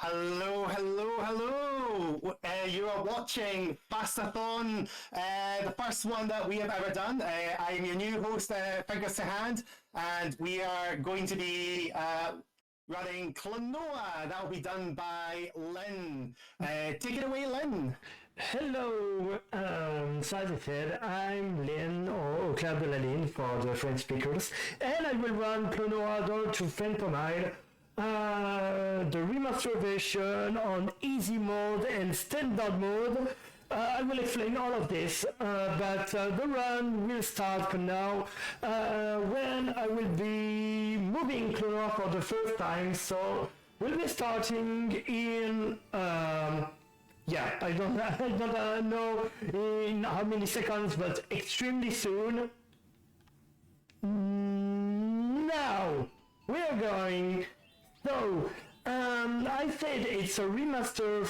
Hello, hello, hello. You are watching FAST-ATHON, the first one that we have ever done. I'm your new host, Fingers to Hand, and we are going to be running Klonoa. That will be done by Lynn. Take it away, Lynn. Hello, as I said, I'm Lynn, or Auclairdelalyn for the French speakers, and I will run Klonoa Door to Phantasy, the remaster version on easy mode and standard mode. I will explain all of this, but the run will start now when I will be moving Klonoa for the first time, so we'll be starting in... yeah, I don't know in how many seconds, but extremely soon. Now we're going. So I said it's a remaster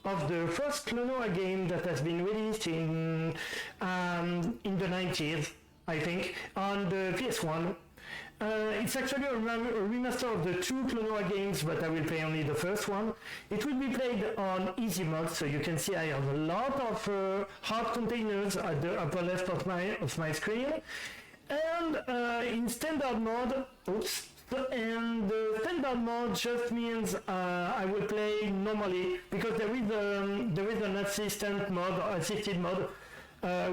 of the first Klonoa game that has been released in the 90s, I think, on the PS1. It's actually a remaster of the two Klonoa games, but I will play only the first one. It will be played on easy mode, so you can see I have a lot of hard containers at the upper left of my screen. And in standard mode, and the standard mode just means I will play normally, because there is an assisted mode,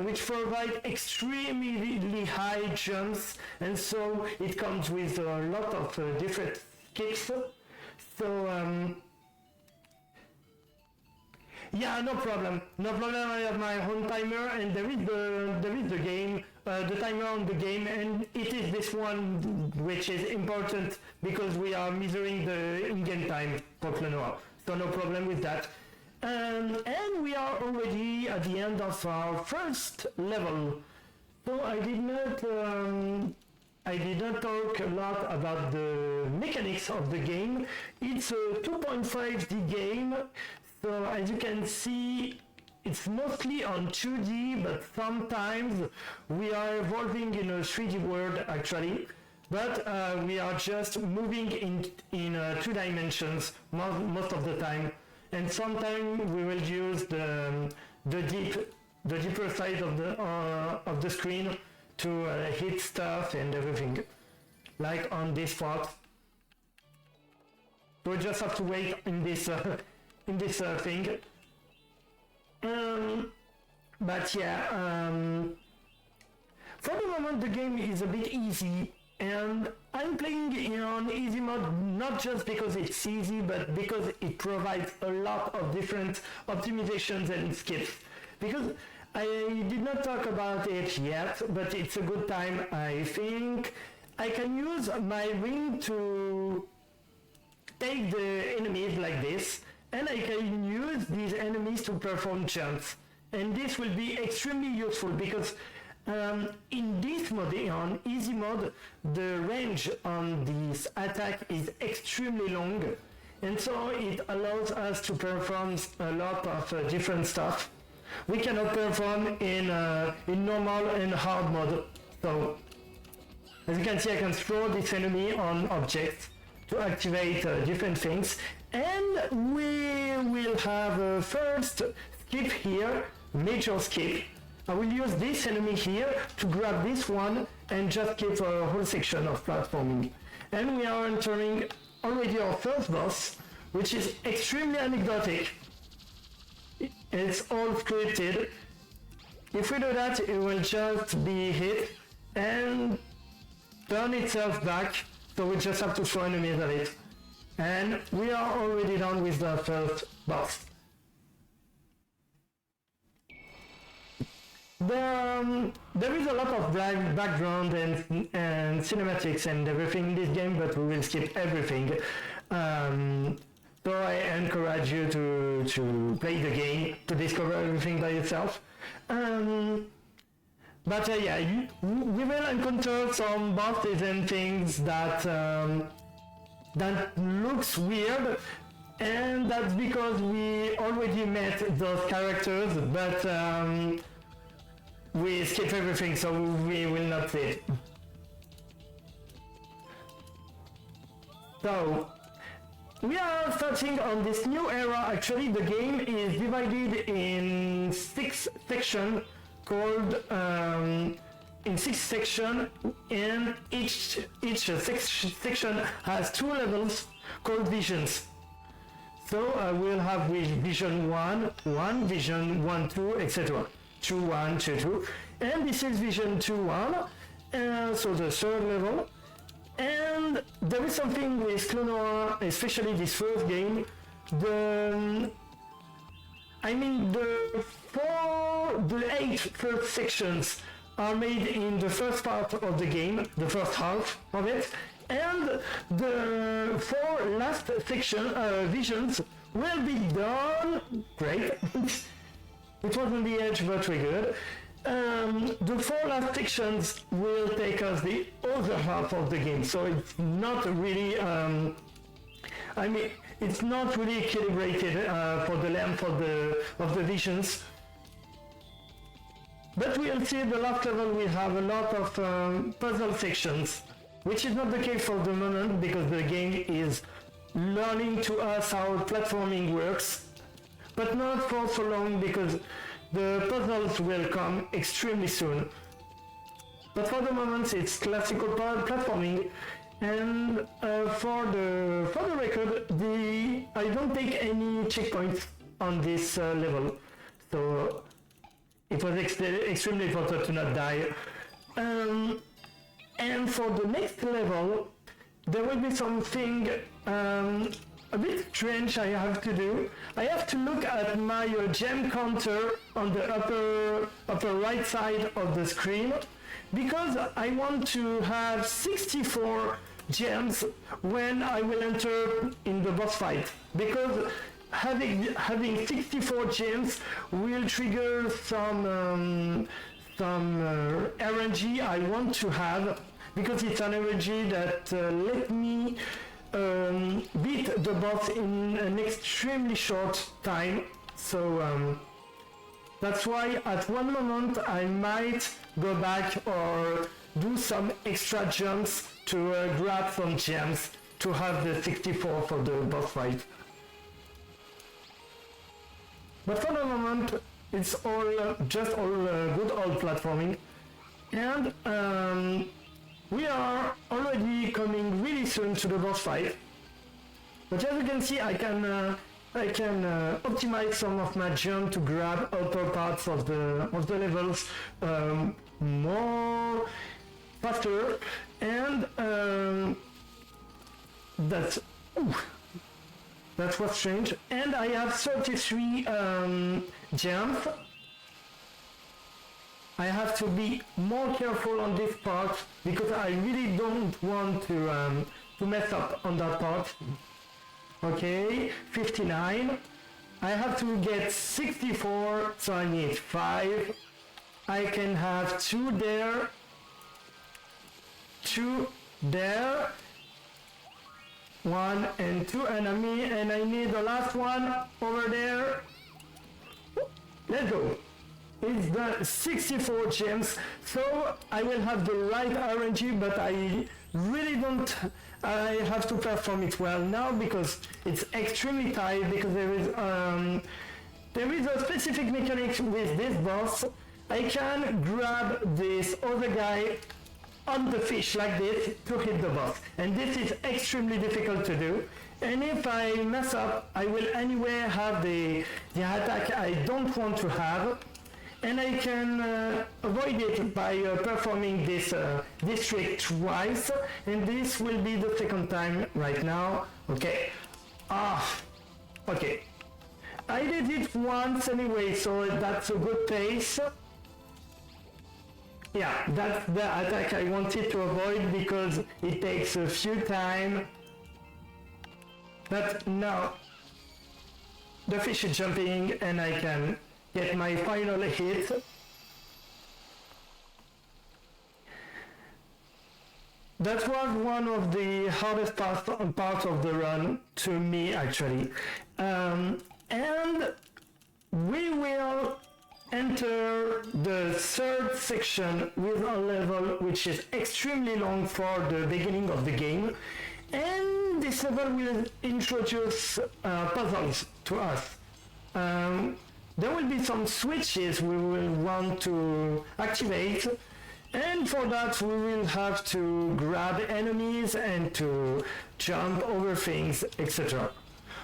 which provide extremely high jumps, and so it comes with a lot of different skips. So yeah, no problem. I have my own timer, and there is the game, the timer on the game, and it is this one which is important because we are measuring the in-game time for Klonoa. So no problem with that. And we are already at the end of our first level. So I did not talk a lot about the mechanics of the game. It's a 2.5D game, so as you can see, it's mostly on 2D, but sometimes we are evolving in a 3D world actually. But we are just moving in 2 dimensions most of the time. And sometimes we will use the deeper side of the screen to hit stuff and everything, like on this part. So we just have to wait in this thing. But yeah, for the moment the game is a bit easy. And I'm playing on easy mode not just because it's easy, but because it provides a lot of different optimizations and skips. Because I did not talk about it yet, but it's a good time. I think I can use my ring to take the enemies like this, and I can use these enemies to perform jumps. And this will be extremely useful because in this mode, on easy mode, the range on this attack is extremely long, and so it allows us to perform a lot of different stuff we cannot perform in normal and hard mode. So as you can see, I can throw this enemy on objects to activate different things, and we will have a first skip here, major skip. I will use this enemy here to grab this one and just keep a whole section of platforming. And we are entering already our first boss, which is extremely anecdotic. It's all scripted. If we do that, it will just be hit and turn itself back, so we just have to throw enemies at it. And we are already done with the first boss. There is a lot of background and cinematics and everything in this game, but we will skip everything. So I encourage you to play the game, to discover everything by yourself. But yeah, we will encounter some bosses and things that looks weird, and that's because we already met those characters, but we skip everything, so we will not see it. So we are starting on this new era. Actually, the game is divided in 6 sections called in 6 sections, and each section has 2 levels called visions. So I will have vision 1, vision 1, 2, etc. 2, 1, 2, 2. And this is vision 2, 1, so the third level. And there is something with Klonoa, especially this first game. The 8 first sections are made in the first part of the game, the first half of it, and the 4 last visions will be done. Great. It was on the edge, but we're good. The 4 last sections will take us the other half of the game, so it's not really, it's not really calibrated for the length of the visions. But we'll see the last level will have a lot of puzzle sections, which is not the case for the moment because the game is learning to us how platforming works, but not for so long because the puzzles will come extremely soon. But for the moment it's classical platforming, and for the record, I don't take any checkpoints on this level, so it was extremely important to not die. And for the next level, there will be something a bit strange I have to do. I have to look at my gem counter on the upper right side of the screen, because I want to have 64 gems when I will enter in the boss fight, because having 64 gems will trigger some RNG I want to have, because it's an RNG that let me beat the boss in an extremely short time. So that's why at one moment I might go back or do some extra jumps to grab some gems to have the 64 for the boss fight. But for the moment it's all just good old platforming, and we are already coming really soon to the boss fight. But as you can see, I can optimize some of my jump to grab upper parts of the levels more faster, and that was strange. And I have 33 gems. I have to be more careful on this part because I really don't want to mess up on that part. Okay, 59. I have to get 64, so I need 5. I can have 2 there, 2 there, 1 and 2, and I need the last one over there. Let's go. It's the 64 gems, so I will have the right RNG, but I really don't. I have to perform it well now because it's extremely tight, because there is a specific mechanic with this boss. I can grab this other guy on the fish like this to hit the boss, and this is extremely difficult to do. And if I mess up, I will anyway have the attack I don't want to have. And I can avoid it by performing this trick twice, and this will be the second time right now. Okay. Okay. I did it once anyway, so that's a good pace. Yeah, that's the attack I wanted to avoid because it takes a few time. But now the fish is jumping and I can get my final hit. That was one of the hardest parts of the run to me, actually. And we will enter the third section with a level which is extremely long for the beginning of the game. And this level will introduce puzzles to us. There will be some switches we will want to activate, and for that we will have to grab enemies and to jump over things, etc.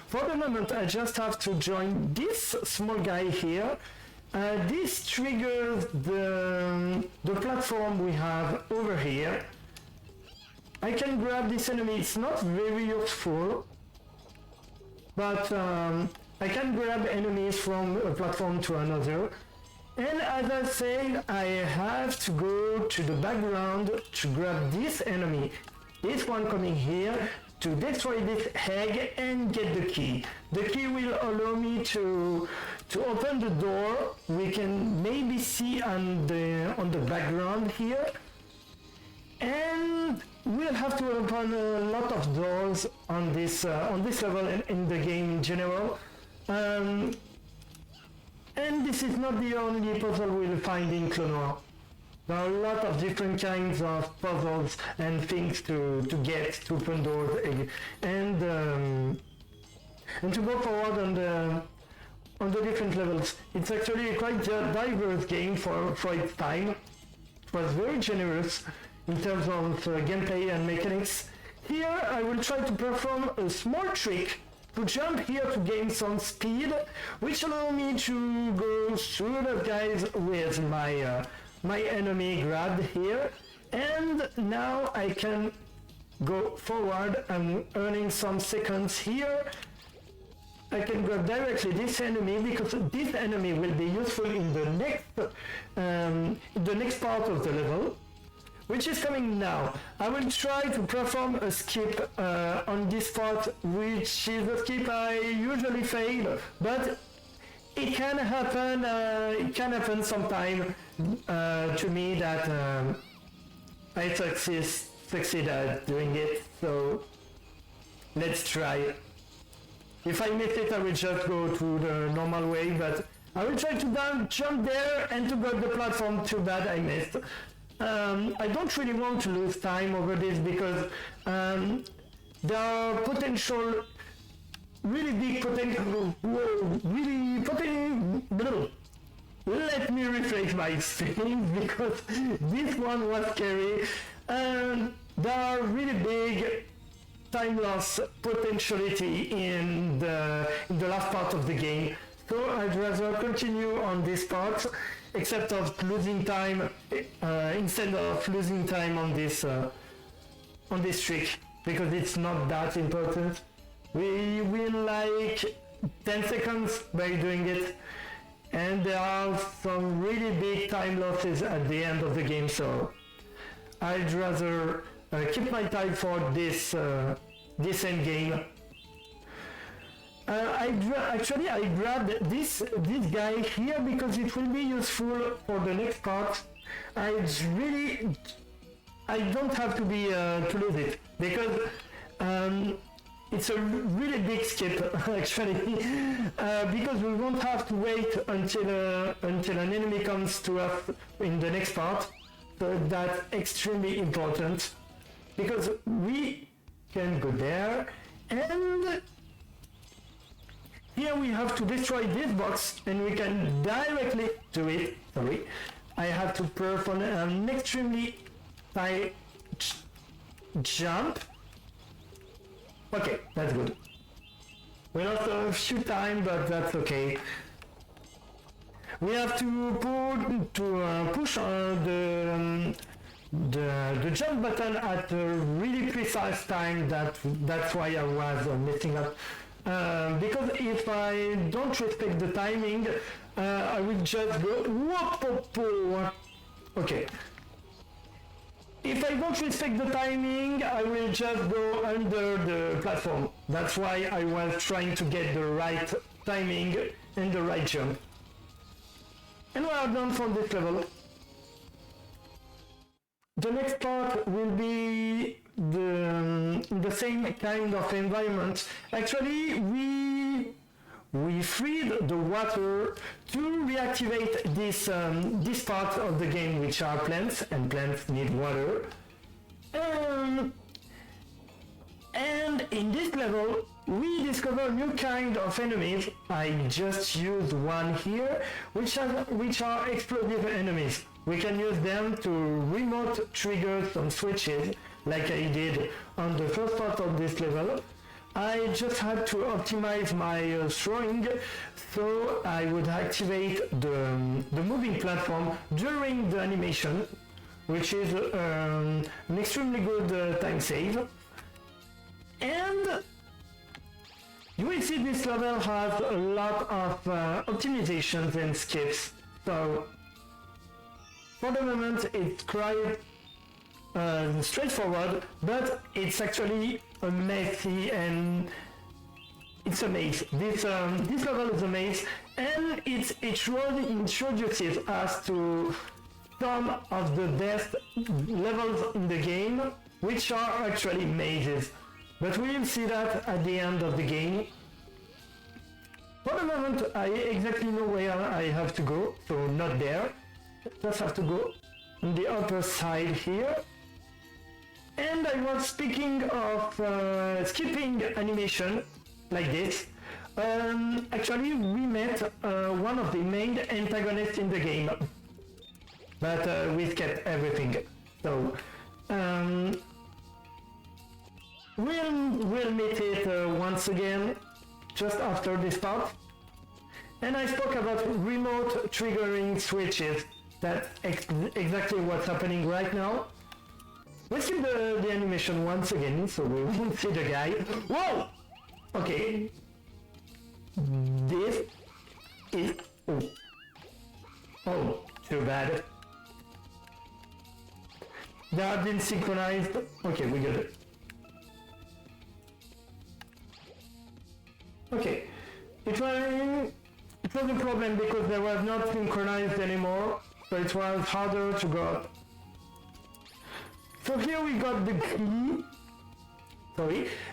For the moment I just have to join this small guy here. This triggers the platform we have over here. I can grab this enemy. It's not very useful, but I can grab enemies from a platform to another. And as I said, I have to go to the background to grab this enemy, this one coming here, to destroy this egg and get the key. The key will allow me to open the door. We can maybe see on the background here. And we'll have to open a lot of doors on this level and in the game in general. And this is not the only puzzle we'll find in Klonoa. There are a lot of different kinds of puzzles and things to get to open doors and to go forward on the different levels. It's actually a quite diverse game for its time. It was very generous in terms of gameplay and mechanics. Here I will try to perform a small trick to jump here to gain some speed, which allow me to go through the guys with my enemy grabbed here, and now I can go forward and earning some seconds here. I can grab directly this enemy because this enemy will be useful in the next part of the level, which is coming now. I will try to perform a skip on this part, which is a skip I usually fail, but it can happen. It can happen sometime to me that I succeed at doing it. So let's try. If I miss it, I will just go to the normal way, but I will try to jump there and to grab the platform. Too bad I missed. I don't really want to lose time over this because there are really big potential. Let me rephrase my speaking because this one was scary. There are really big time loss potentiality in the last part of the game. So I'd rather continue on this part, except of losing time instead of losing time on this trick, because it's not that important. We win like 10 seconds by doing it, and there are some really big time losses at the end of the game, so I'd rather keep my time for this end game. I grabbed this guy here because it will be useful for the next part. I don't have to lose it because it's a really big skip actually because we won't have to wait until an enemy comes to us in the next part. So that's extremely important because we can go there, and here we have to destroy this box and we can directly do it. Sorry, I have to perform an extremely high jump. Okay, that's good. We lost a few time, but that's okay. We have to push the jump button at a really precise time. That's why I was messing up. Because if I don't respect the timing, I will just go whoop. Okay. If I don't respect the timing, I will just go under the platform. That's why I was trying to get the right timing and the right jump. And we are done for this level. The next part will be the same kind of environment. Actually, we freed the water to reactivate this part of the game, which are plants, and plants need water. And in this level, we discover a new kind of enemies. I just used one here, which are explosive enemies. We can use them to remote trigger some switches, like I did on the first part of this level. I just had to optimize my throwing, so I would activate the moving platform during the animation, which is an extremely good time save. And you will see this level has a lot of optimizations and skips. So for the moment it's quite straightforward, but it's actually a messy and it's a maze. This level is a maze, and it introduces us to some of the best levels in the game, which are actually mazes. But we will see that at the end of the game. For the moment, I exactly know where I have to go, so not there. Just have to go on the upper side here. And I was speaking of skipping animation, like this. Actually, we met one of the main antagonists in the game, but we skipped everything. So we'll meet it once again, just after this part. And I spoke about remote triggering switches. That's exactly what's happening right now. Let's skip the animation once again, so we won't see the guy. Whoa! Okay. This is... Oh, too bad. They have been synchronized. Okay, we got it. Okay, it was a problem because they were not synchronized anymore, so it was harder to go up. So here we got the key,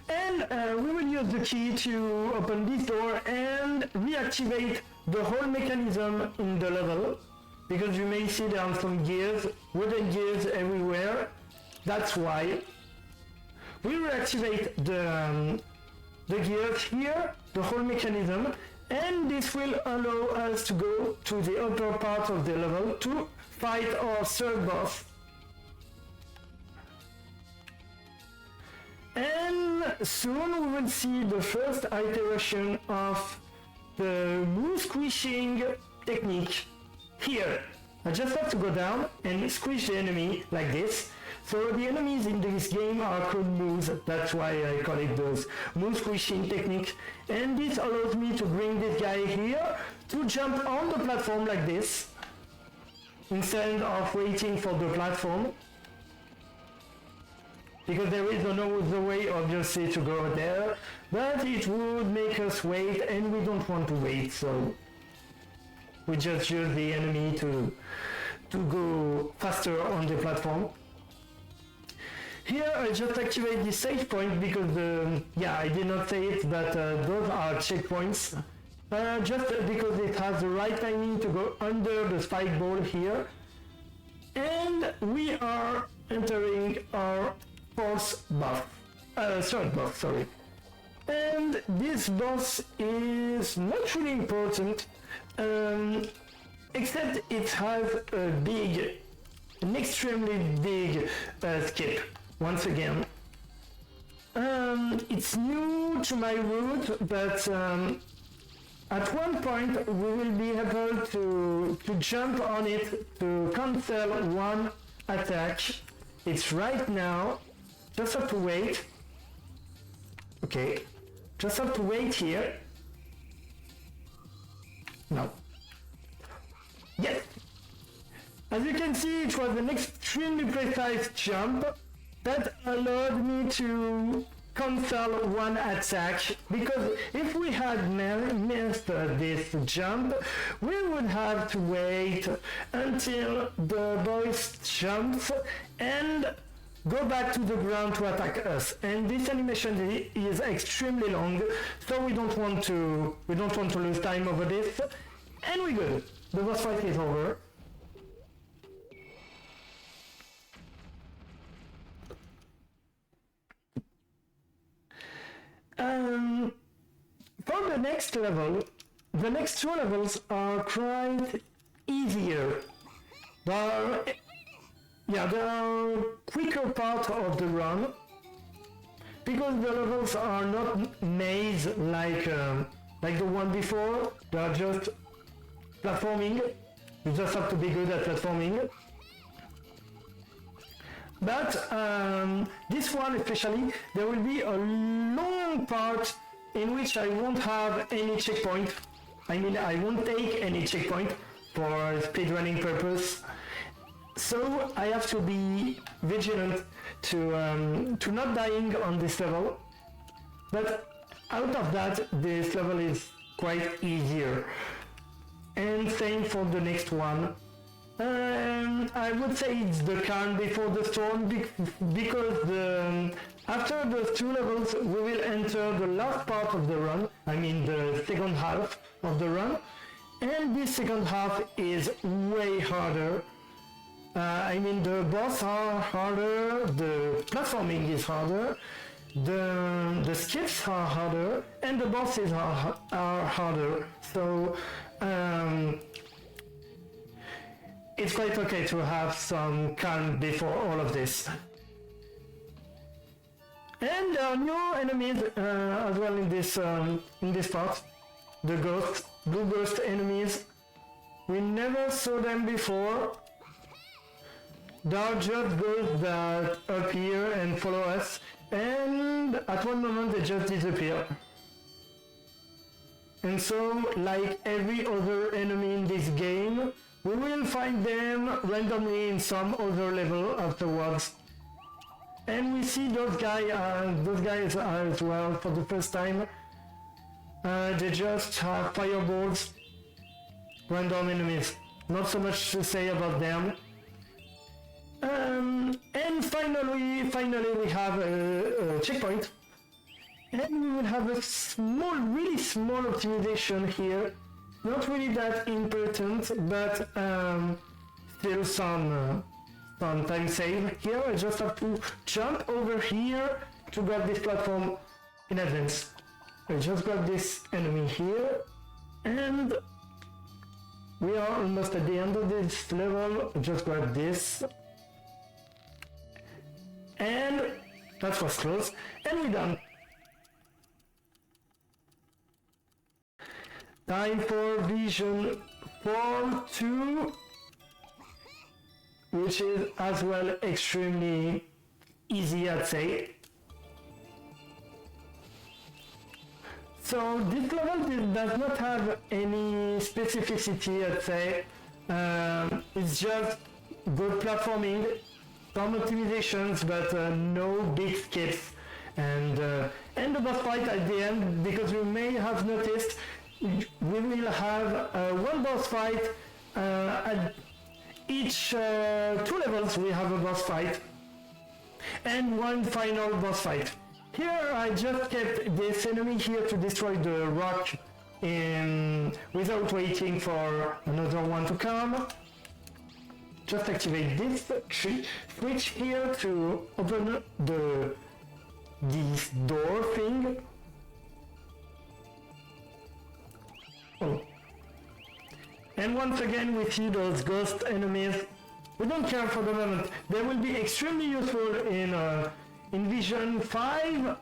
and we will use the key to open this door and reactivate the whole mechanism in the level, because you may see there are some gears, wooden gears everywhere. That's why we reactivate the gears here, the whole mechanism, and this will allow us to go to the upper part of the level to fight our third boss. And soon we will see the first iteration of the move squishing technique here. I just have to go down and squish the enemy like this. So the enemies in this game are called moves, that's why I call it those move squishing technique. And this allows me to bring this guy here to jump on the platform like this, instead of waiting for the platform. Because there is no other way, obviously, to go there, but it would make us wait, and we don't want to wait, so we just use the enemy to go faster on the platform. Here I just activate the save point because, I did not say it, but those are checkpoints. Just because it has the right timing to go under the spike ball here. And we are entering our third boss, sorry. And this boss is not really important, except it has an extremely big skip, once again. It's new to my route, but at one point we will be able to jump on it to cancel one attack. It's right now. Just have to wait. Okay. Just have to wait here. No. Yes. As you can see, it was an extremely precise jump that allowed me to cancel one attack, because if we had missed this jump, we would have to wait until the boss jumps and go back to the ground to attack us. And this animation is extremely long, so we don't want to lose time over this. And we're good. The boss fight is over. For the next level, the next two levels are quite easier. They are quicker part of the run, because the levels are not maze like the one before. They are just platforming. You just have to be good at platforming. But this one especially, there will be a long part in which I won't have any checkpoint. I mean, I won't take any checkpoint for speedrunning purpose. So I have to be vigilant to not dying on this level. But out of that, this level is quite easier. And same for the next one. I would say it's the calm before the storm, because after the two levels we will enter the last part of the run, I mean the second half of the run, and this second half is way harder. I mean the boss are harder, the platforming is harder, the skips are harder, and the bosses are harder. So it's quite okay to have some calm before all of this. And there are new enemies as well in this part. The blue ghost enemies. We never saw them before. They are just ghosts that appear and follow us, and at one moment they just disappear. And so, like every other enemy in this game, we will find them randomly in some other level afterwards. And we see those guys as well for the first time. They just have fireballs, random enemies. Not so much to say about them. And finally we have a checkpoint. And we will have a really small optimization here. Not really that important, but still some time save. Here I just have to jump over here to grab this platform in advance. I just grab this enemy here, and we are almost at the end of this level. Just grab this, and that was close, and we're done. Time for Vision 4-2, which is as well extremely easy, I'd say. So this level does not have any specificity, I'd say. It's just good platforming, some optimizations, but no big skips. And the boss fight at the end, because you may have noticed, we will have one boss fight at each 2 levels. We have a boss fight and one final boss fight. Here I just kept this enemy here to destroy the rock without waiting for another one to come. Just activate this switch here to open this door thing. Oh. And once again we see those ghost enemies. We don't care for the moment. They will be extremely useful in Vision 5,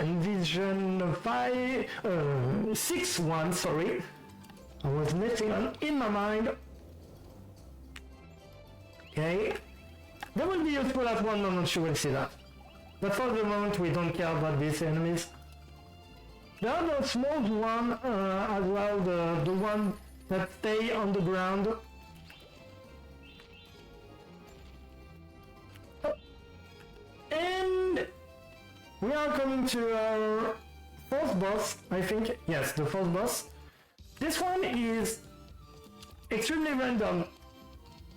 in Vision 5, 6-1, sorry. I was messing on in my mind. Okay. They will be useful at one moment, you will see that. But for the moment we don't care about these enemies. There are the small one as well, the one that stay on the ground. And we are coming to our fourth boss, I think. Yes, the fourth boss. This one is extremely random.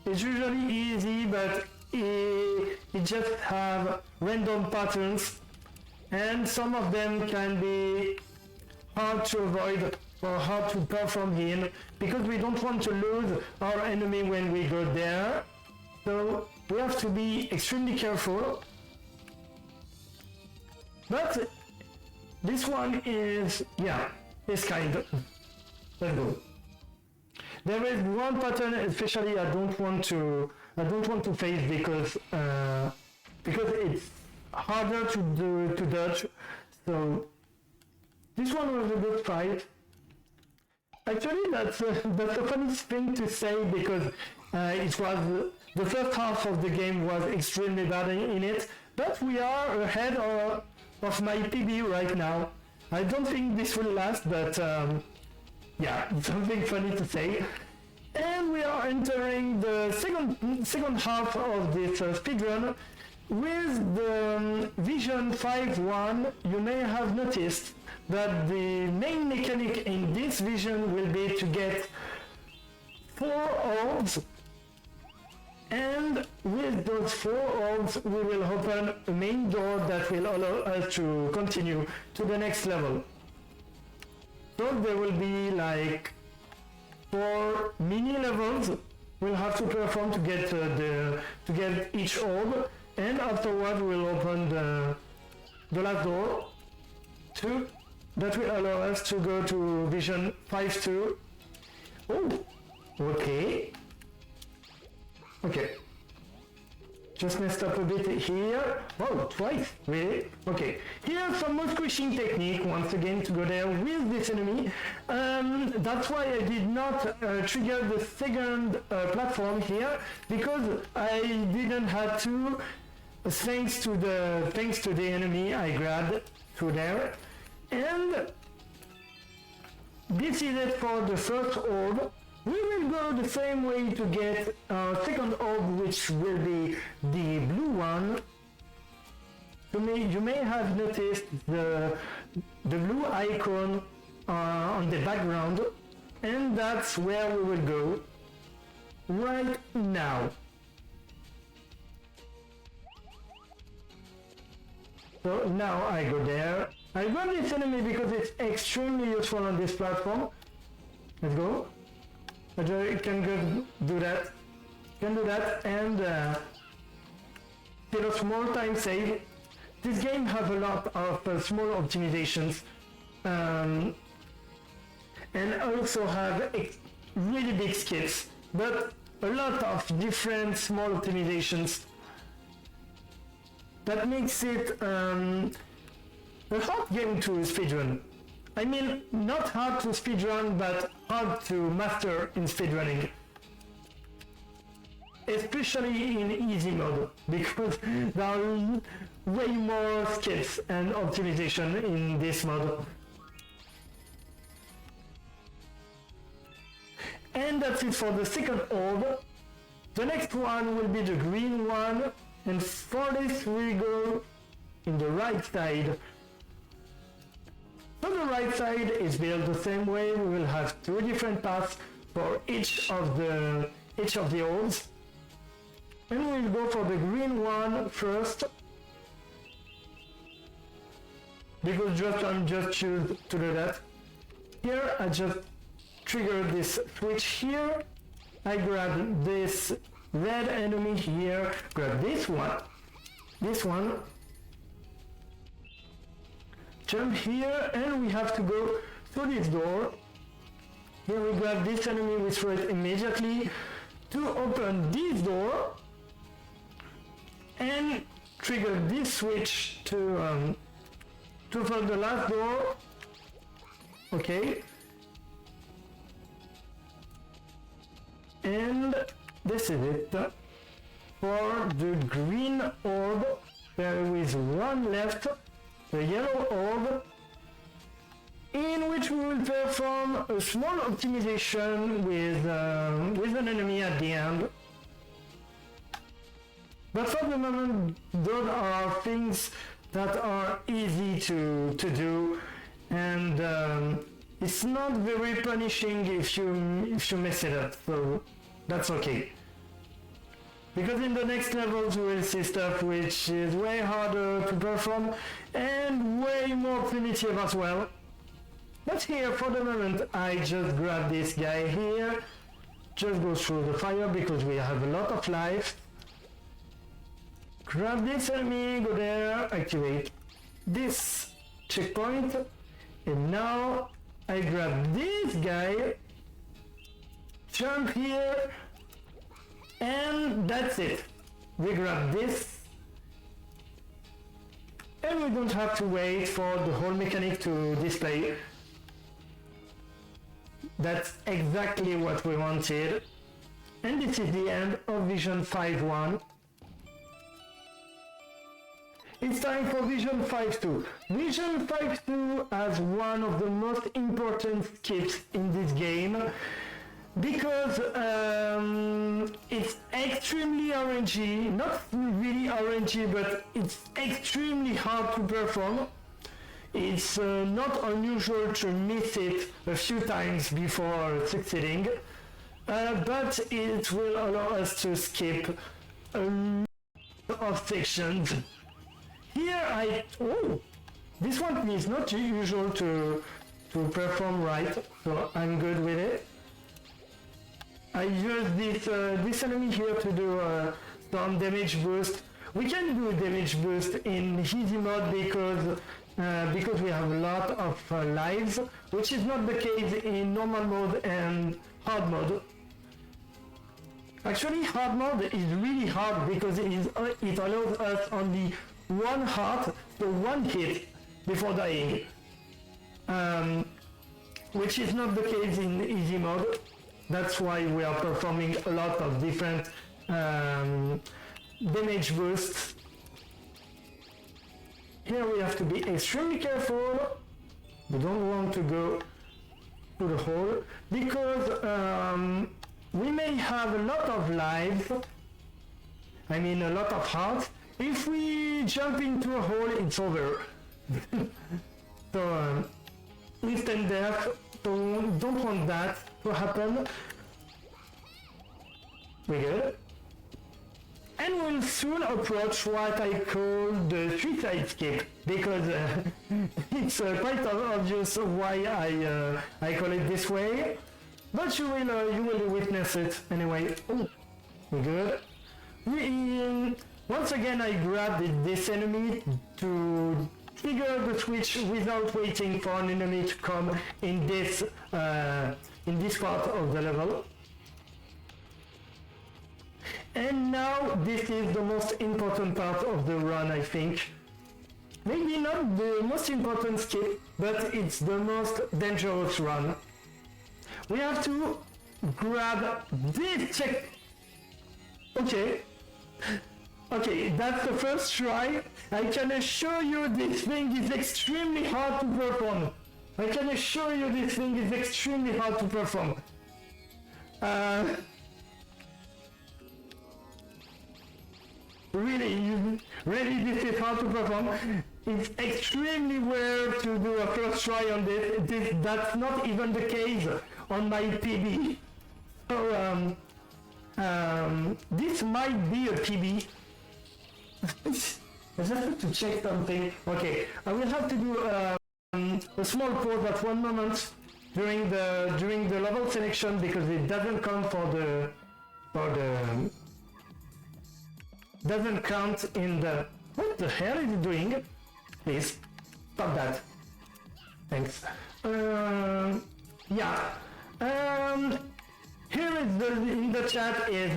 It's usually easy, but it just have random patterns, and some of them can be hard to avoid or hard to perform in, because we don't want to lose our enemy when we go there. So we have to be extremely careful. But This one is, yeah, it's kind of, let's go. There is one pattern especially I don't want to face because it's harder to dodge. So this one was a good fight. Actually, that's a funny thing to say because it was the first half of the game was extremely bad in it, but we are ahead of my PB right now. I don't think this will last, but yeah, something funny to say. And we are entering the second half of this speedrun. With the Vision 5.1, you may have noticed that the main mechanic in this vision will be to get 4 orbs, and with those 4 orbs we will open a main door that will allow us to continue to the next level. So there will be like 4 mini levels we'll have to perform to get each orb, and afterward we'll open the last door that will allow us to go to Vision 5.2. Oh, okay. Just messed up a bit here. Oh, twice, really? Okay. Here's some more squishing technique, once again, to go there with this enemy. That's why I did not trigger the second platform here, because I didn't have to, thanks to the enemy I grabbed through there. And this is it for the first orb. We will go the same way to get our second orb, which will be the blue one. You may have noticed the blue icon on the background, and that's where we will go right now. So now I go there. I grab this enemy because it's extremely useful on this platform. Let's go. I can go do that. Can do that, and get a small time save. This game has a lot of small optimizations, and also have really big skips, but a lot of different small optimizations. That makes it a hard game to speedrun. I mean, not hard to speedrun, but hard to master in speedrunning. Especially in easy mode, because there are way more skips and optimization in this mode. And that's it for the second orb. The next one will be the green one, and for this we go in the right side. So the right side is built the same way. We will have 2 different paths for each of the orbs. And we'll go for the green one first, because I'm just choose to do that. Here I just trigger this switch here. I grab this red enemy here, grab this one, jump here, and we have to go through this door. Here we grab this enemy, we throw it immediately to open this door, and trigger this switch to open the last door. Okay. And this is it. For the green orb, there is one left, the yellow orb, in which we will perform a small optimization with an enemy at the end. But for the moment, those are things that are easy to do, and it's not very punishing if you mess it up, so that's okay. Because in the next levels we will see stuff which is way harder to perform and way more primitive as well. But here for the moment I just grab this guy here, just go through the fire because we have a lot of life. Grab this enemy, go there, activate this checkpoint, and now I grab this guy, jump here, and that's it. We grab this, and we don't have to wait for the whole mechanic to display. That's exactly what we wanted. And this is the end of Vision 5.1. It's time for Vision 5.2. Vision 5.2 has one of the most important skips in this game because it's extremely RNG, not really RNG, but it's extremely hard to perform. It's not unusual to miss it a few times before succeeding, but it will allow us to skip a lot of sections. Here this one is not usual to perform right, so I'm good with it. I use this enemy here to do some damage boost. We can do damage boost in easy mode because we have a lot of lives, which is not the case in normal mode and hard mode. Actually, hard mode is really hard because it allows us only one heart, so one hit before dying, which is not the case in easy mode. That's why we are performing a lot of different damage boosts. Here we have to be extremely careful. We don't want to go to the hole because we may have a lot of lives, I mean a lot of hearts. If we jump into a hole, it's over. So instant death, don't want that to happen. We good? And we'll soon approach what I call the suicide skip, because it's quite obvious why I call it this way, but you will witness it anyway. Oh, we good? Once again I grabbed this enemy to trigger the switch without waiting for an enemy to come in this part of the level. And now this is the most important part of the run, I think. Maybe not the most important skip, but it's the most dangerous run. We have to grab this check. Okay, that's the first try. I can assure you this thing is extremely hard to perform. Really, this is hard to perform. It's extremely rare to do a first try on this. That's not even the case on my PB. So, this might be a PB. I just have to check something. Okay, I will have to do a small pause at one moment during the level selection because it doesn't count doesn't count in the... What the hell is it doing? Please, stop that. Thanks. Yeah. Here is in the chat is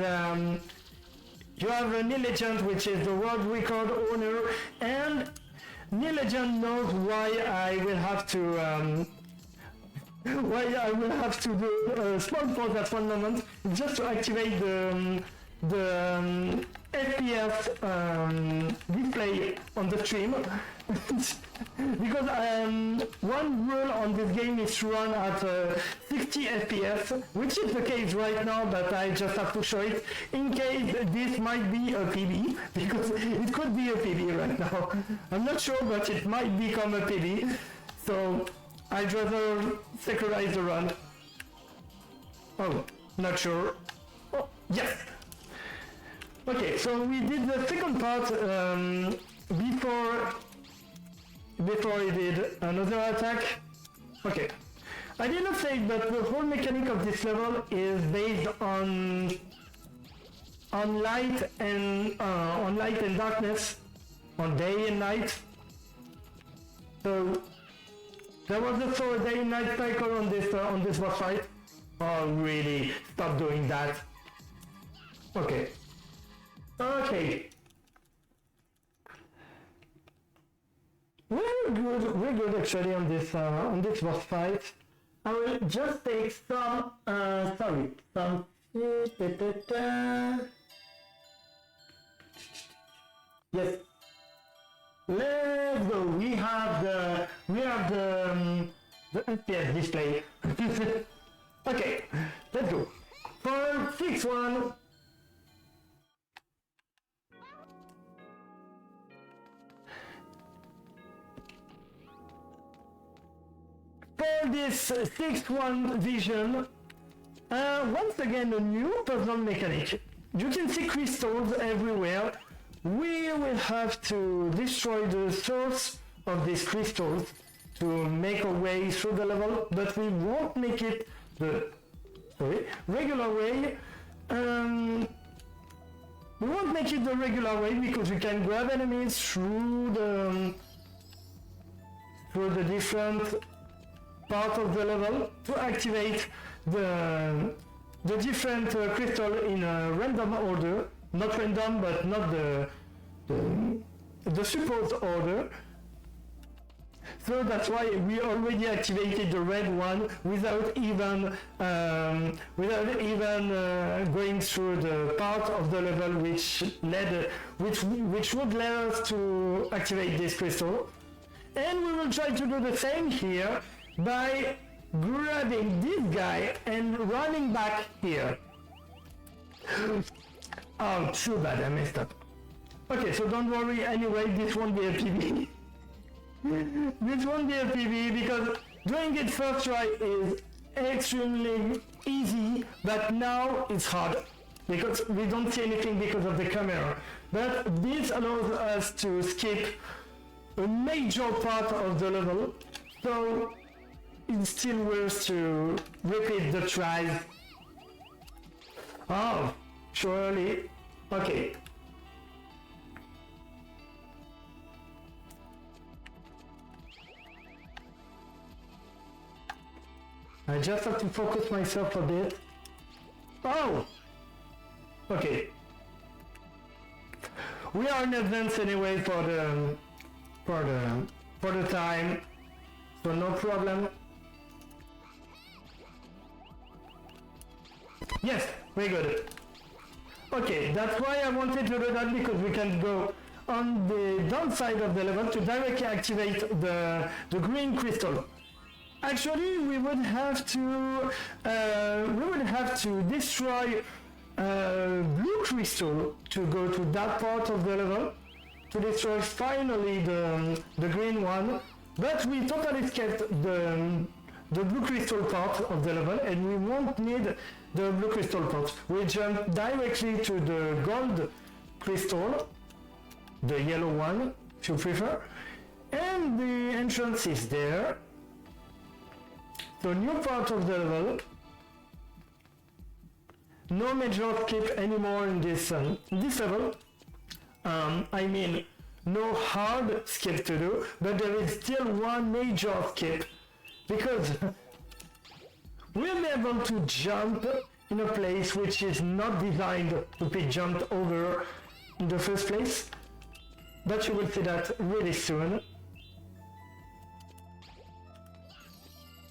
you have a New Legend, which is the world record owner, and New Legend knows why I will have to do a small pause at one moment just to activate the FPS display on the stream. Because one rule on this game is to run at 60 FPS, which is the case right now, but I just have to show it in case this might be a PB, because it could be a PB right now. I'm not sure, but it might become a PB, so I'd rather securize the run. Oh, not sure. Oh, yes! Okay, so we did the second part before he did another attack. Okay, I did not say, but the whole mechanic of this level is based on light and darkness, on day and night. So there was also a day and night cycle on this boss fight. Oh really, stop doing that. Okay. Okay. We're good actually on this boss fight. I will just take some yes. Let's go. We have the FPS display. Okay, let's go. For 6-1. For this 6-1 vision, once again a new puzzle mechanic. You can see crystals everywhere. We will have to destroy the source of these crystals to make our way through the level, but we won't make it the regular way. We won't make it the regular way because we can grab enemies through the different part of the level to activate the different crystal in a random order, not random but not the supposed order. So that's why we already activated the red one without even going through the part of the level which would let us to activate this crystal. And we will try to do the same here by grabbing this guy and running back here. Oh, too bad, I messed up. Okay, so don't worry, anyway, this won't be a PB. This won't be a PB because doing it first try is extremely easy, but now it's hard because we don't see anything because of the camera. But this allows us to skip a major part of the level, so it's still worth to repeat the tries. Oh, surely. Okay. I just have to focus myself a bit. Oh! Okay. We are in advance anyway for the time, so no problem. Yes, very good. Okay, that's why I wanted to do that, because we can go on the downside of the level to directly activate the green crystal. Actually, we would have to destroy blue crystal to go to that part of the level to destroy finally the green one. But we totally skipped the blue crystal part of the level, and we won't need the blue crystal part. We jump directly to the gold crystal, the yellow one, if you prefer, and the entrance is there. So new part of the level. No major skip anymore in this level. I mean, no hard skip to do, but there is still one major skip, because we'll be able to jump in a place which is not designed to be jumped over in the first place, but you will see that really soon.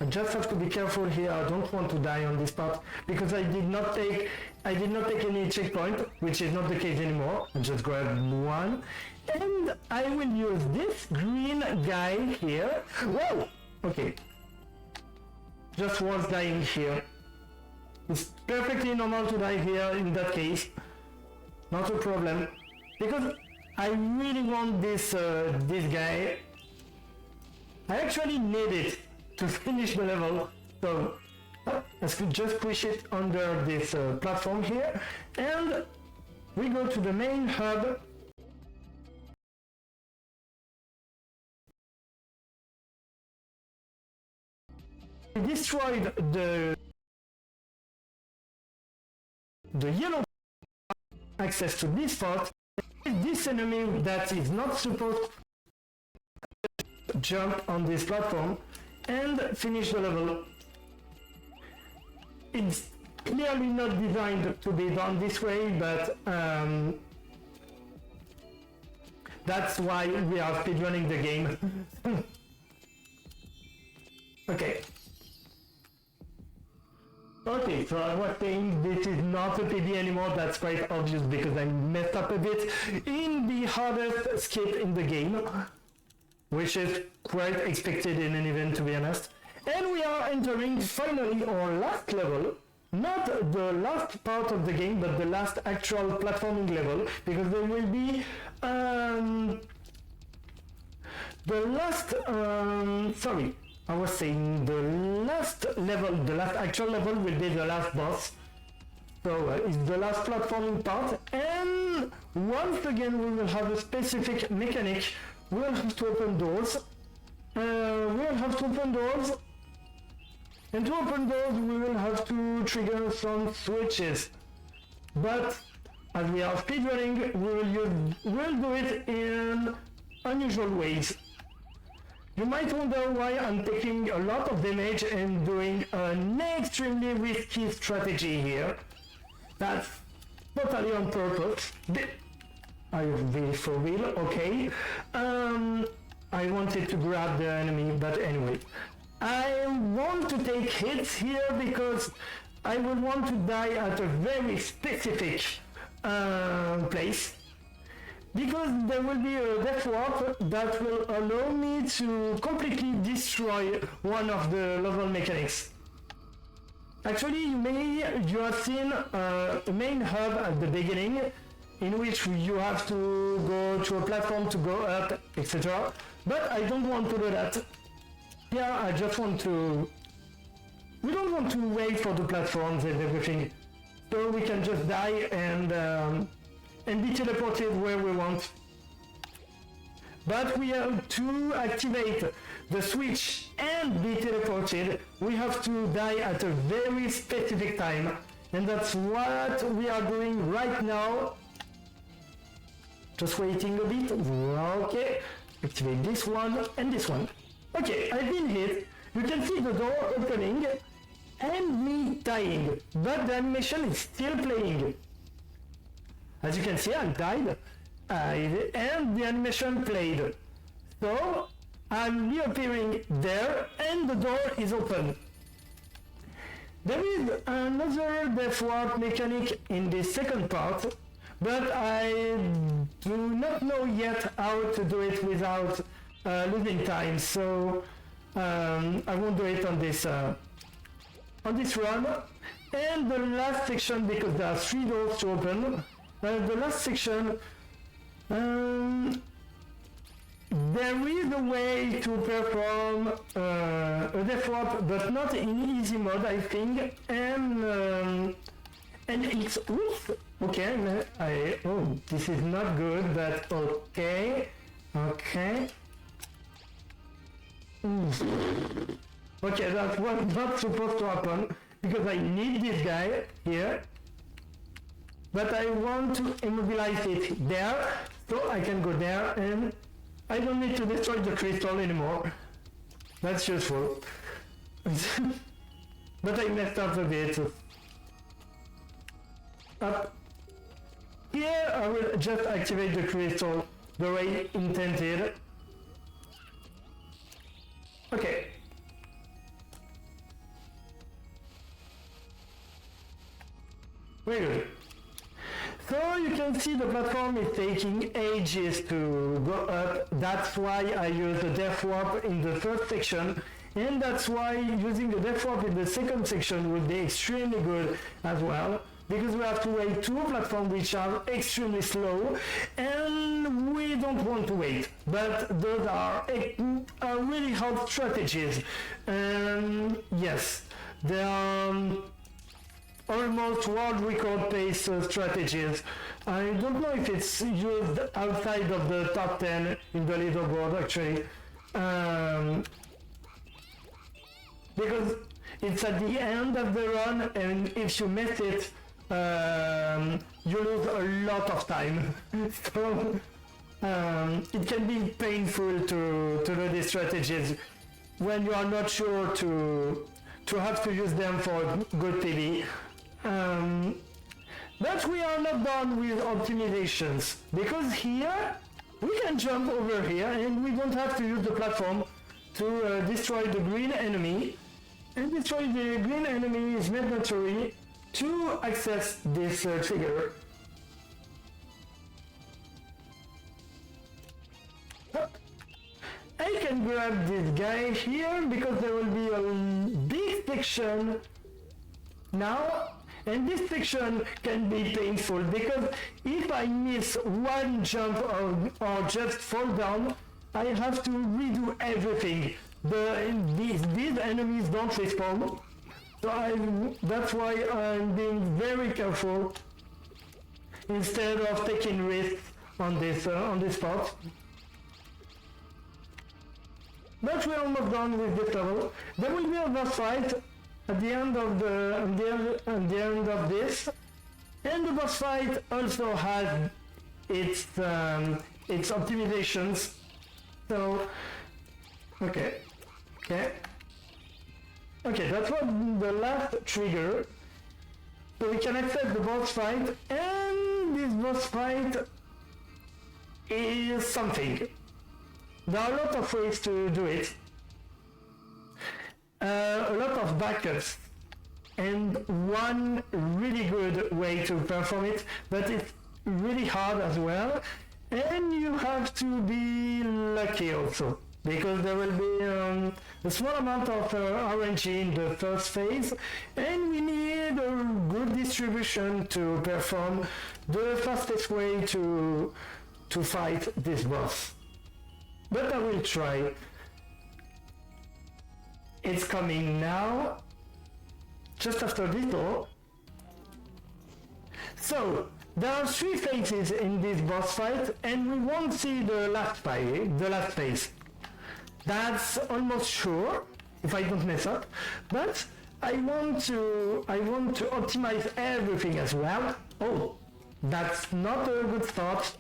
I just have to be careful here. I don't want to die on this part because I did not take any checkpoint, which is not the case anymore. I just grabbed one, and I will use this green guy here. Whoa! Okay. Just was dying here. It's perfectly normal to die here in that case. Not a problem, because I really want this guy. I actually need it to finish the level, so I could just push it under this platform here, and we go to the main hub. We destroyed the yellow access to this part. This enemy that is not supposed jump on this platform and finish the level. It's clearly not designed to be done this way, but that's why we are speedrunning the game. Okay. Okay, so I was saying this is not a PB anymore. That's quite obvious because I messed up a bit in the hardest skip in the game, which is quite expected in an event, to be honest. And we are entering finally our last level. Not the last part of the game, but the last actual platforming level, because there will be the last, I was saying the last level, the last actual level will be the last boss. So it's the last platforming part, and once again we will have a specific mechanic. We'll have to open doors. And to open doors we will have to trigger some switches. But as we are speedrunning, we'll do it in unusual ways. You might wonder why I'm taking a lot of damage and doing an extremely risky strategy here. That's totally on purpose. Are you really for real? Okay. I wanted to grab the enemy, but anyway. I want to take hits here because I will want to die at a very specific place. Because there will be a death warp that will allow me to completely destroy one of the level mechanics. Actually, you have seen a main hub at the beginning, in which you have to go to a platform to go up, etc. But I don't want to do that. Here I just want to... We don't want to wait for the platforms and everything. So we can just die and be teleported where we want. But we have to activate the switch and be teleported. We have to die at a very specific time. And that's what we are doing right now. Just waiting a bit. Okay. Activate this one and this one. Okay, I've been hit. You can see the door opening and me dying. But the animation is still playing. As you can see, I died. And the animation played. So I'm reappearing there and the door is open. There is another death warp mechanic in the second part, but I do not know yet how to do it without losing time, so I won't do it on this run. And the last section, because there are 3 doors to open, the last section, there is a way to perform a death warp, but not in easy mode, I think, and it's, oops, okay, oh, this is not good, but okay, okay, that was not supposed to happen, because I need this guy here, but I want to immobilize it there, so I can go there, and I don't need to destroy the crystal anymore. That's useful. But I messed up a bit. Up here I will just activate the crystal the way intended. Okay. Very good. So you can see the platform is taking ages to go up. That's why I use the death warp in the first section, and that's why using the death warp in the second section will be extremely good as well, because we have to wait 2 platforms which are extremely slow, and we don't want to wait. But those are really hard strategies. Yes, they are almost world record pace strategies. I don't know if it's used outside of the top 10 in the leaderboard actually, because it's at the end of the run, and if you miss it, you lose a lot of time. So it can be painful to know these strategies when you are not sure to have to use them for good PB. But we are not done with optimizations, because here we can jump over here and we don't have to use the platform to destroy the green enemy. And destroy the green enemy is mandatory to access this trigger. I can grab this guy here because there will be a big section now, and this section can be painful because if I miss one jump or just fall down, I have to redo everything. These enemies don't respawn, so that's why I'm being very careful instead of taking risks on this part. But we're almost done with this level. There will be a boss fight at the end of this, and the boss fight also has its optimizations. So okay, that's what the last trigger. So we can access the boss fight, and this boss fight is something. There are a lot of ways to do it. A lot of backups, and one really good way to perform it, but it's really hard as well, and you have to be lucky also, because there will be a small amount of RNG in the first phase, and we need a good distribution to perform the fastest way to fight this boss. But I will try. It's coming now, just after this door. So, there are 3 phases in this boss fight, and we won't see the last phase. That's almost sure, if I don't mess up, but I want to optimize everything as well. Oh, that's not a good start,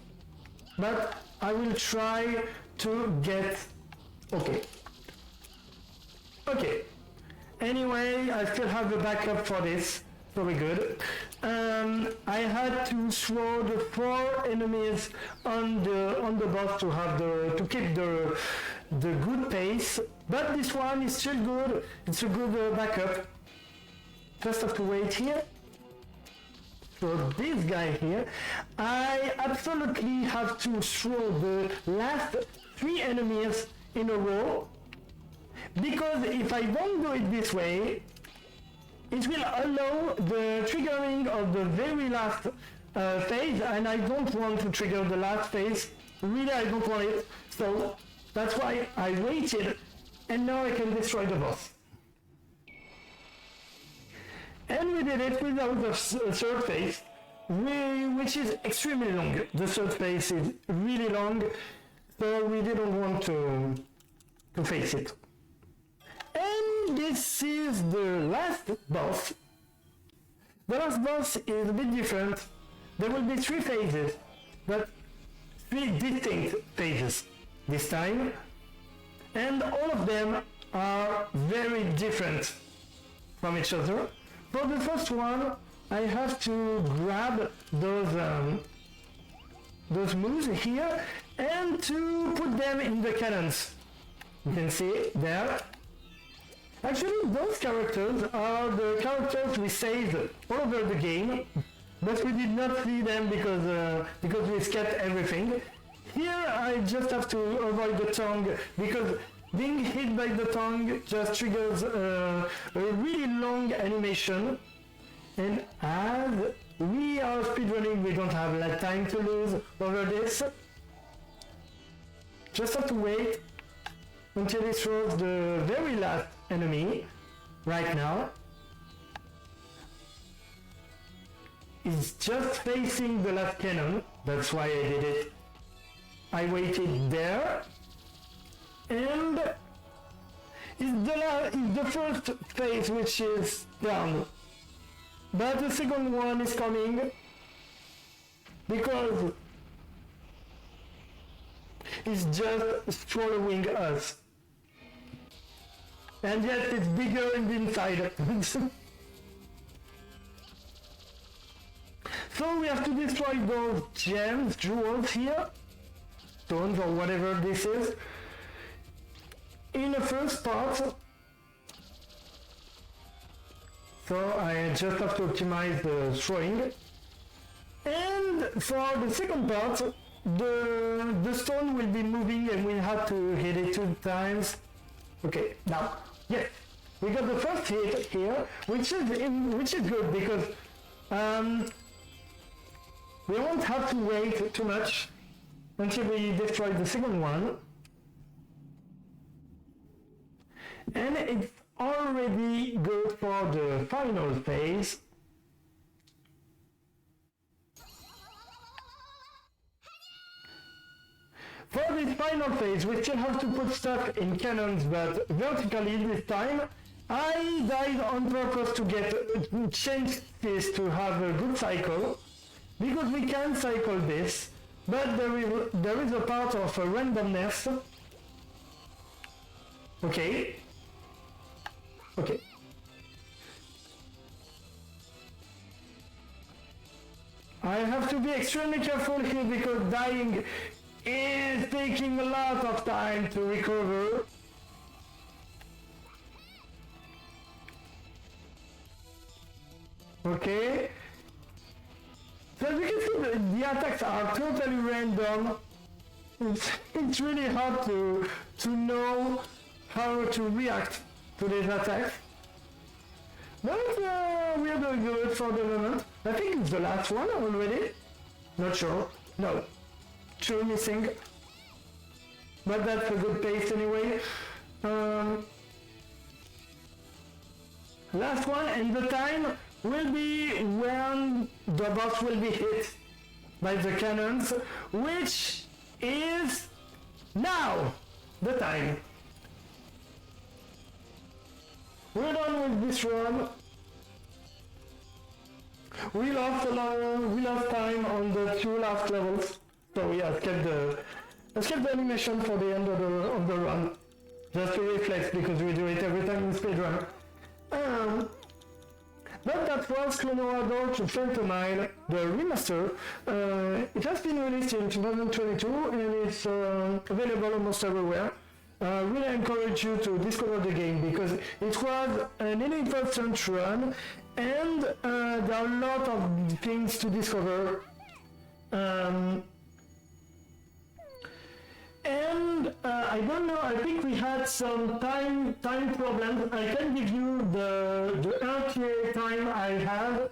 but I will try to get... Okay. Anyway, I still have the backup for this, so we're good. I had to throw the 4 enemies on the boss to keep the good pace, but this one is still good. It's a good backup. Just have to wait here. So this guy here, I absolutely have to throw the last 3 enemies in a row, because if I don't do it this way, it will allow the triggering of the very last phase, and I don't want to trigger the last phase. Really, I don't want it. So that's why I waited, and now I can destroy the boss. And we did it without the third phase, which is extremely long. The third phase is really long, so we didn't want to face it. And this is the last boss. The last boss is a bit different. There will be 3 phases, but 3 distinct phases this time, and all of them are very different from each other. For the first one, I have to grab those moves here and to put them in the cannons. You can see there. Actually, those characters are the characters we saved all over the game, but we did not see them because we skipped everything. Here I just have to avoid the tongue, because being hit by the tongue just triggers a really long animation, and as we are speedrunning, we don't have a lot of time to lose over this. Just have to wait until it throws the very last enemy. Right now it's just facing the last cannon, that's why I did it. I waited there, and it's the first phase which is down, but the second one is coming, because is just swallowing us. And yet it's bigger in the inside. So we have to destroy those gems, jewels here, stones or whatever this is. In the first part, so I just have to optimize the throwing. And for the second part, the stone will be moving and we'll have to hit it 2 times. Okay, now, yes, we got the first hit here, which is good because we won't have to wait too much until we destroy the second one. And it's already good for the final phase. For this final phase, we still have to put stuff in cannons, but vertically this time. I died on purpose to change this to have a good cycle, because we can cycle this, but there is a part of randomness. Okay. Okay. I have to be extremely careful here because dying is taking a lot of time to recover. Okay. So as you can see, the attacks are totally random. It's really hard to know how to react to these attacks. But we are doing good for the moment. I think it's the last one already. Not sure. No. 2 missing. But that's a good pace anyway. Last one, and the time will be when the boss will be hit by the cannons, which is now the time. We're done with this run. We lost time on the 2 last levels, so we escaped the animation for the end of the run, just to reflect because we do it every time in speedrun. But that was Klonoa Door to Phantasy, the remaster. It has been released in 2022 and it's available almost everywhere. Really encourage you to discover the game because it was an 80% run and there are a lot of things to discover. I don't know, I think we had some time problems. I can give you the RTA time I have,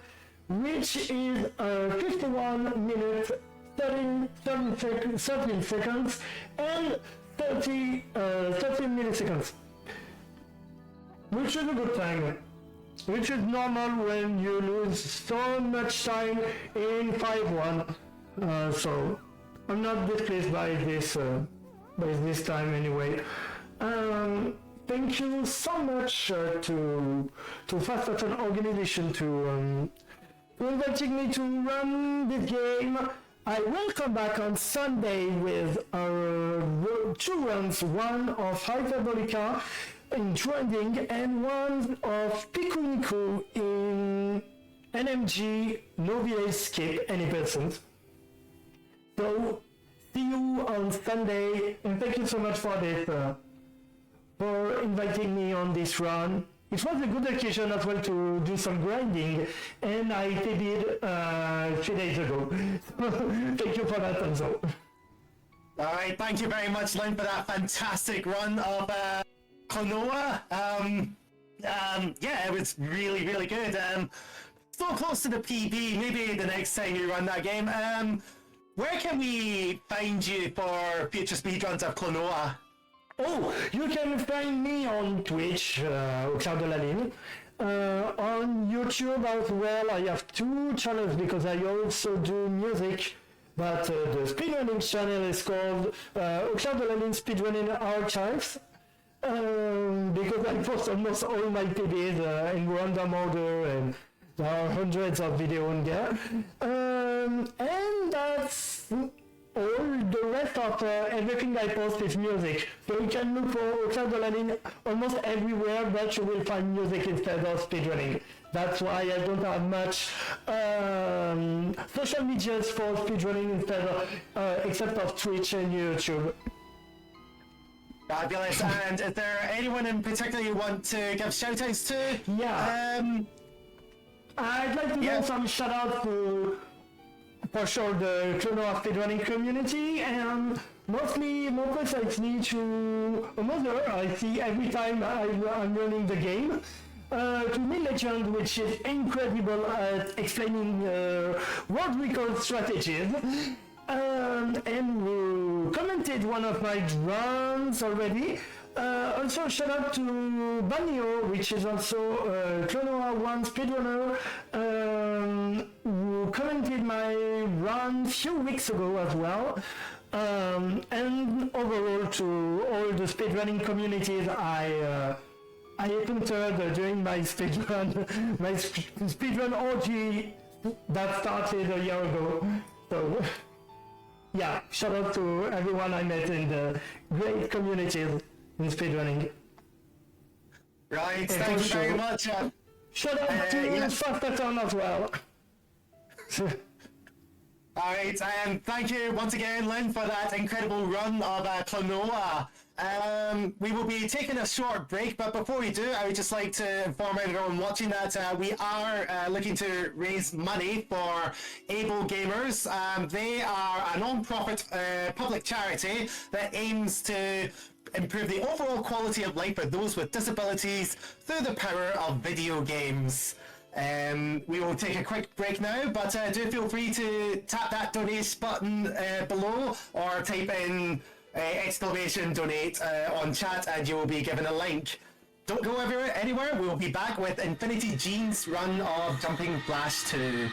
which is 51 minutes, 13 seconds, and 30 milliseconds. Which is a good time. Which is normal when you lose so much time in 5-1. So I'm not displeased by this time anyway. Thank you so much to FAST-ATHON organization to inviting me to run this game. I will come back on Sunday with 2 runs, one of Hyperbolica in trending and one of Pikuniku in NMG, no VA skip any percent. So see you on Sunday, and thank you so much for this, for inviting me on this run. It was a good occasion as well to do some grinding, and I did it 3 days ago. Thank you for that also. Alright, thank you very much, Lynn, for that fantastic run of Klonoa. Yeah, it was really, really good. So close to the PB, maybe the next time you run that game. Where can we find you for future speedruns of Klonoa? Oh, you can find me on Twitch, Auclairdelalyn. On YouTube as well, I have 2 channels because I also do music, but the speedrunning channel is called Auclairdelalyn Speedrunning Archives, because I post almost all my PBs in random order, and there are hundreds of videos on there. And that's all. The rest of everything I post is music. So you can look for Auclairdelalyn almost everywhere, but you will find music instead of speedrunning. That's why I don't have much social medias for speedrunning instead of, except of Twitch and YouTube. Fabulous. And is there anyone in particular you want to give shout-outs to? Yeah. I'd like to give some shout-outs to, for sure, the Klonoa speedrunning community, and mostly, more precisely, to a mother I see every time I'm running the game. To Me Legend, which is incredible at explaining world record strategies. And who commented one of my runs already. Also shout out to Banio, which is also Klonoa 1 speedrunner, who commented my run a few weeks ago as well. And overall to all the speedrunning communities I encountered during my speedrun, my speedrun orgy that started a year ago. So yeah, shout out to everyone I met in the great communities in speedrunning. Right, thank you very much. Shout out to FAST-ATHON as well. Alright, thank you once again, Lynn, for that incredible run of Klonoa. We will be taking a short break, but before we do, I would just like to inform everyone watching that we are looking to raise money for Able Gamers. They are a non-profit public charity that aims to improve the overall quality of life for those with disabilities through the power of video games. We will take a quick break now, but do feel free to tap that donate button below, or type in exclamation donate on chat and you will be given a link. Don't go anywhere, we will be back with Infinity Gene's run of Jumping Flash 2.